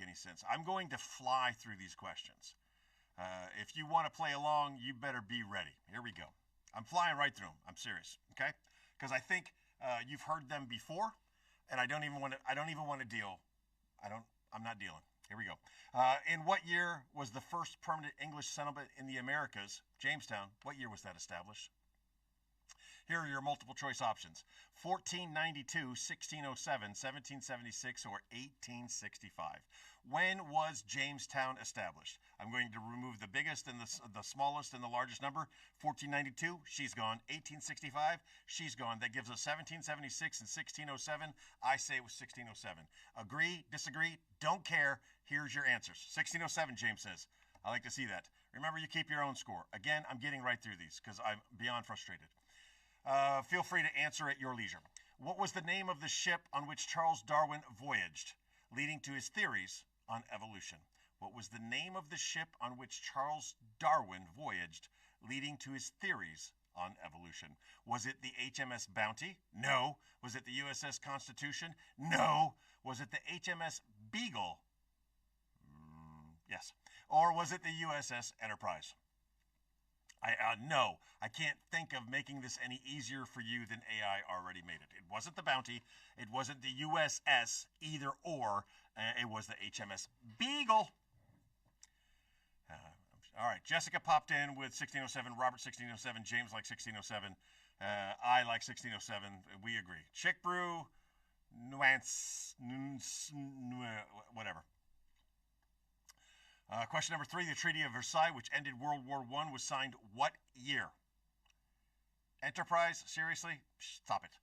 any sense. I'm going to fly through these questions. If you want to play along, you better be ready. Here we go. I'm flying right through them. I'm serious, okay? Because I think you've heard them before, and I don't even want to. I don't even want to deal. I don't. I'm not dealing. Here we go. In what year was the first permanent English settlement in the Americas, Jamestown? What year was that established? Here are your multiple choice options: 1492, 1607, 1776, or 1865. When was Jamestown established? I'm going to remove the biggest and the smallest and the largest number. 1492, she's gone. 1865, she's gone. That gives us 1776 and 1607. I say it was 1607. Agree, disagree, don't care. Here's your answers. 1607, James says. I like to see that. Remember, you keep your own score. Again, I'm getting right through these because I'm beyond frustrated. Feel free to answer at your leisure. What was the name of the ship on which Charles Darwin voyaged, leading to his theories on evolution? What was the name of the ship on which Charles Darwin voyaged, leading to his theories on evolution? Was it the HMS Bounty? No. Was it the USS Constitution? No. Was it the HMS Beagle? Yes. Or was it the USS Enterprise? No, I can't think of making this any easier for you than AI already made it. It wasn't the Bounty. It wasn't the USS either or. It was the HMS Beagle. All right, Jessica popped in with 1607, Robert 1607, James like 1607. I like 1607. We agree. Chick Brew, nuance, whatever. Question number 3, the Treaty of Versailles, which ended World War I, was signed what year? Enterprise? Seriously? Stop it.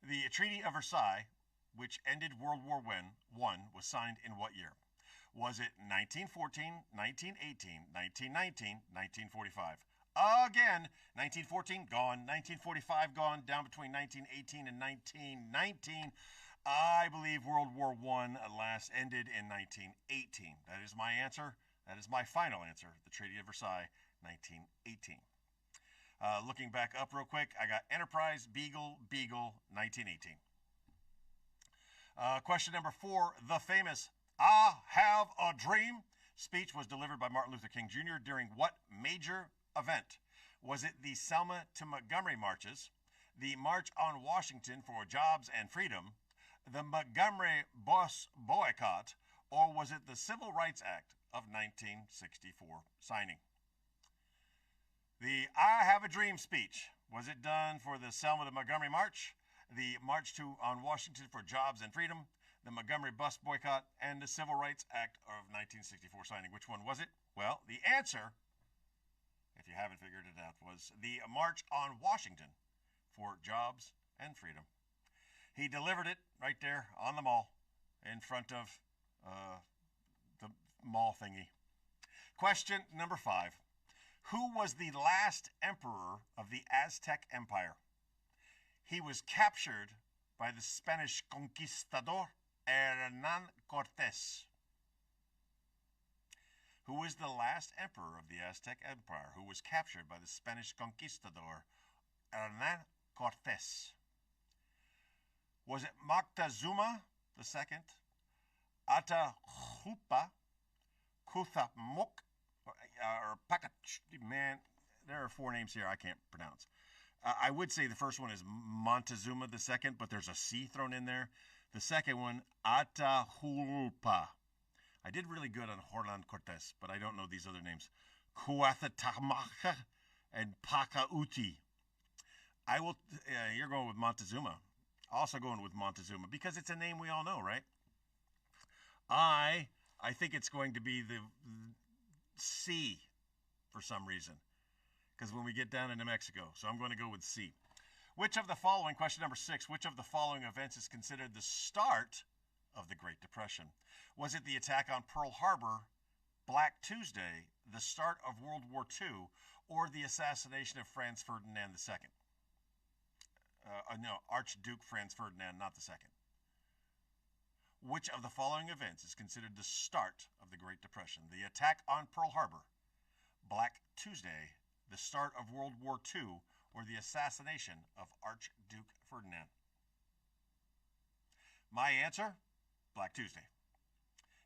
The Treaty of Versailles, which ended World War I, was signed in what year? Was it 1914, 1918, 1919, 1945? Again, 1914 gone, 1945 gone, down between 1918 and 1919. I believe World War I last ended in 1918. That is my answer. That is my final answer. The Treaty of Versailles, 1918. Looking back up real quick, I got Enterprise, Beagle, 1918. Question number 4, the famous "I Have a Dream" speech was delivered by Martin Luther King Jr. during what major event? Was it the Selma to Montgomery marches, the March on Washington for Jobs and Freedom, the Montgomery bus boycott, or was it the Civil Rights Act of 1964 signing? The "I Have a Dream" speech, was it done for the Selma to Montgomery march, the March on Washington for Jobs and Freedom, the Montgomery bus boycott, and the Civil Rights Act of 1964 signing? Which one was it? Well, the answer, if you haven't figured it out, was the March on Washington for Jobs and Freedom. He delivered it right there on the mall in front of the mall thingy. Question number 5. Who was the last emperor of the Aztec Empire? He was captured by the Spanish conquistador Hernán Cortés. Who was the last emperor of the Aztec Empire who was captured by the Spanish conquistador Hernán Cortés? Was it Moctezuma II, Atahualpa, Cuauhtémoc, or Pacach? Man, there are 4 names here I can't pronounce. I would say the first one is Montezuma II, but there's a C thrown in there. The second one, Atahualpa. I did really good on Hernán Cortés, but I don't know these other names. Cuauhtémoc and Pacauti. You're going with Montezuma. Also going with Montezuma because it's a name we all know, right? I think it's going to be the C for some reason because when we get down into Mexico. So I'm going to go with C. Which of the following, question number 6, which of the following events is considered the start of the Great Depression? Was it the attack on Pearl Harbor, Black Tuesday, the start of World War II, or the assassination of Franz Ferdinand II? No, Archduke Franz Ferdinand, not the second. Which of the following events is considered the start of the Great Depression? The attack on Pearl Harbor, Black Tuesday, the start of World War II, or the assassination of Archduke Ferdinand? My answer, Black Tuesday.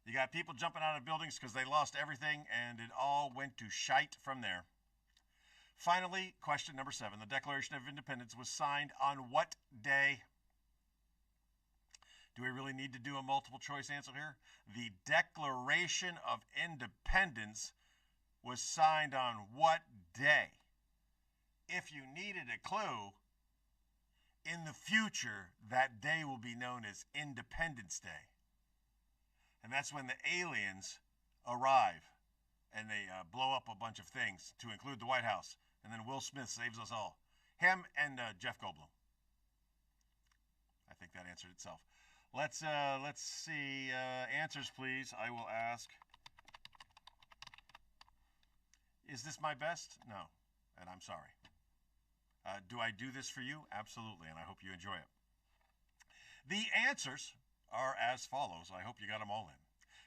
You got people jumping out of buildings because they lost everything, and it all went to shite from there. Finally, question number 7. The Declaration of Independence was signed on what day? Do we really need to do a multiple choice answer here? The Declaration of Independence was signed on what day? If you needed a clue, in the future, that day will be known as Independence Day. And that's when the aliens arrive and they blow up a bunch of things, to include the White House. And then Will Smith saves us all. Him and Jeff Goldblum. I think that answered itself. Let's see. Answers, please. I will ask. Is this my best? No. And I'm sorry. Do I do this for you? Absolutely, and I hope you enjoy it. The answers are as follows. I hope you got them all in.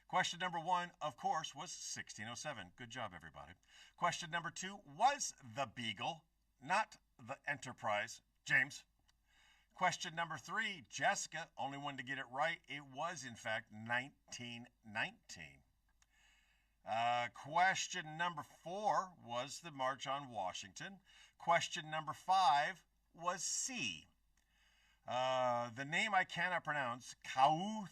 Question number 1, of course, was 1607. Good job, everybody. Question number 2 was the Beagle, not the Enterprise. James. Question number 3, Jessica, only one to get it right. It was, in fact, 1919. Question number 4 was the March on Washington. Question number 5 was C. The name I cannot pronounce, Cuauhtémoc,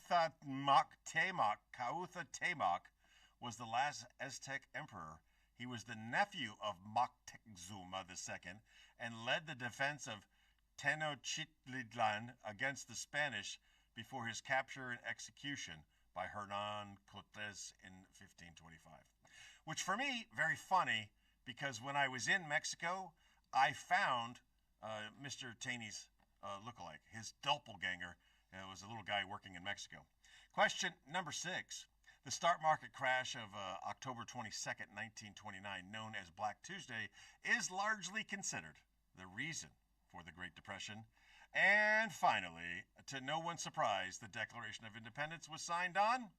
was the last Aztec emperor. He was the nephew of Moctezuma II and led the defense of Tenochtitlan against the Spanish before his capture and execution by Hernán Cortés in 1525. Which for me, very funny, because when I was in Mexico, I found Mr. Taney's lookalike, his doppelganger. Was a little guy working in Mexico. Question number 6. The stock market crash of October 22nd, 1929, known as Black Tuesday, is largely considered the reason for the Great Depression. And finally, to no one's surprise, the Declaration of Independence was signed on,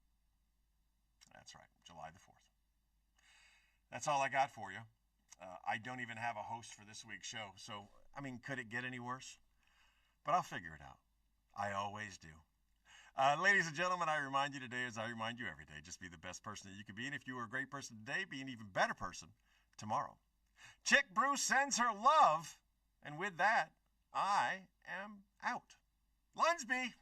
that's right, July the 4th. That's all I got for you. I don't even have a host for this week's show, so, I mean, could it get any worse? But I'll figure it out. I always do. Ladies and gentlemen, I remind you today, as I remind you every day, just be the best person that you can be. And if you were a great person today, be an even better person tomorrow. Chick Bruce sends her love. And with that, I am out. Lunsby!